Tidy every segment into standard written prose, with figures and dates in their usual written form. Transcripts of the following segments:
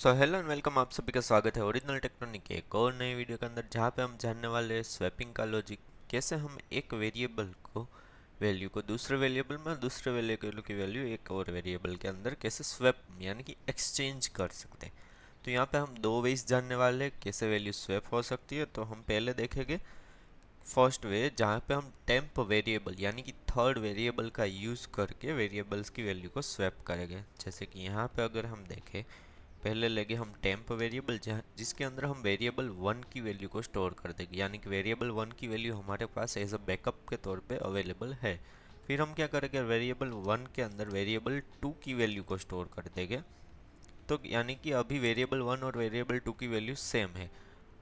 So hello and welcome, आप सभी का स्वागत है ओरिजिनल टेक्नोनिक के एक और नए वीडियो के अंदर, जहाँ पे हम जानने वाले हैं स्वैपिंग का लॉजिक। कैसे हम एक वेरिएबल को वैल्यू को दूसरे वेरिएबल में, दूसरे वेरिएबल की वैल्यू एक और वेरिएबल के अंदर कैसे स्वैप यानी कि एक्सचेंज कर सकते हैं। तो यहाँ पे हम दो वेज जानने वाले हैं कैसे वैल्यू स्वैप हो सकती है। तो हम पहले देखेंगे फर्स्ट वे, जहाँ पे हम टेम्प वेरिएबल यानी कि थर्ड वेरिएबल का यूज़ करके वेरिएबल्स की वैल्यू को स्वैप करेंगे। जैसे कि यहाँ पे अगर हम देखें, पहले लेंगे हम टेम्प वेरिएबल जिसके अंदर हम वेरिएबल वन की वैल्यू को स्टोर कर देंगे, यानी कि वेरिएबल वन की वैल्यू हमारे पास एज अ बैकअप के तौर पे अवेलेबल है। फिर हम क्या करेंगे, वेरिएबल वन के अंदर वेरिएबल टू की वैल्यू को स्टोर कर देंगे। तो यानी कि अभी वेरिएबल वन और वेरिएबल टू की वैल्यू सेम है,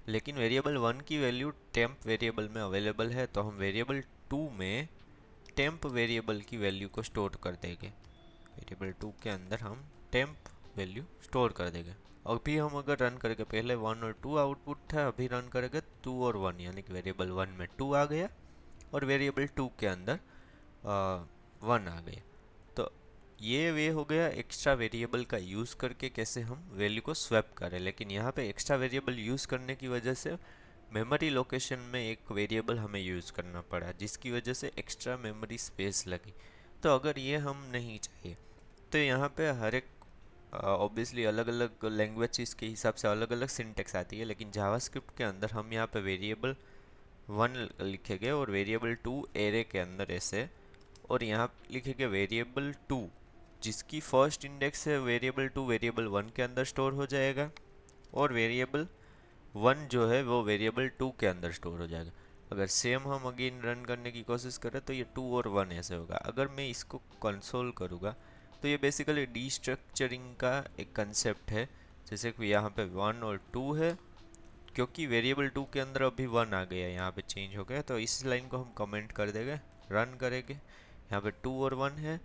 लेकिन वेरिएबल वन की वैल्यू टेम्प वेरिएबल में अवेलेबल है, तो हम वेरिएबल टू में टेम्प वेरिएबल की वैल्यू को स्टोर कर देंगे। वेरिएबल टू के अंदर हम टेम्प वैल्यू स्टोर कर देंगे। अभी हम अगर रन करेंगे, पहले वन और टू आउटपुट था, अभी रन करेंगे टू और वन, यानी कि वेरिएबल वन में टू आ गया और वेरिएबल टू के अंदर वन आ गया। तो ये वे हो गया एक्स्ट्रा वेरिएबल का यूज़ करके कैसे हम वैल्यू को स्वैप करें। लेकिन यहाँ पे एक्स्ट्रा वेरिएबल यूज़ करने की वजह से मेमोरी लोकेशन में एक वेरिएबल हमें यूज़ करना पड़ा, जिसकी वजह से एक्स्ट्रा मेमोरी स्पेस लगी। तो अगर ये हम नहीं चाहिए, तो यहाँ पे हर एक ऑब्वियसली अलग अलग लैंग्वेज के हिसाब से अलग अलग सिंटेक्स आती है, लेकिन जावास्क्रिप्ट के अंदर हम यहाँ पे वेरिएबल वन लिखेंगे और वेरिएबल टू एरे के अंदर ऐसे, और यहाँ लिखेंगे वेरिएबल टू जिसकी फर्स्ट इंडेक्स है वेरिएबल टू वेरिएबल वन के अंदर स्टोर हो जाएगा, और वेरिएबल वन जो है वो वेरिएबल टू के अंदर स्टोर हो जाएगा। अगर सेम हम अगेन रन करने की कोशिश करें तो ये टू और वन ऐसे होगा। अगर मैं इसको कंसोल करूँगा तो ये बेसिकली डीस्ट्रक्चरिंग का एक कंसेप्ट है। जैसे कि यहाँ पे वन और टू है, क्योंकि वेरिएबल टू के अंदर अभी वन आ गया, यहाँ पे चेंज हो गया, तो इस लाइन को हम कमेंट कर देंगे, रन करेंगे। यहाँ पे टू और वन है,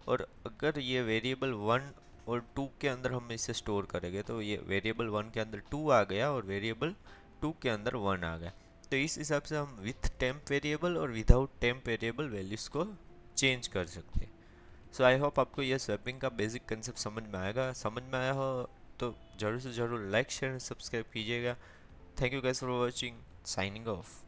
और अगर ये वेरिएबल वन और टू के अंदर हम इसे स्टोर करेंगे तो ये वेरिएबल वन के अंदर टू आ गया और वेरिएबल टू के अंदर वन आ गया। तो इस हिसाब से हम विथ टेम्प वेरिएबल और विदाउट टेम्प वेरिएबल वैल्यूज़ को चेंज कर सकते हैं। सो आई होप आपको यह स्वैपिंग का बेसिक कंसेप्ट समझ में आएगा। समझ में आया हो तो ज़रूर से ज़रूर लाइक शेयर सब्सक्राइब कीजिएगा। Thank you guys for watching, signing off.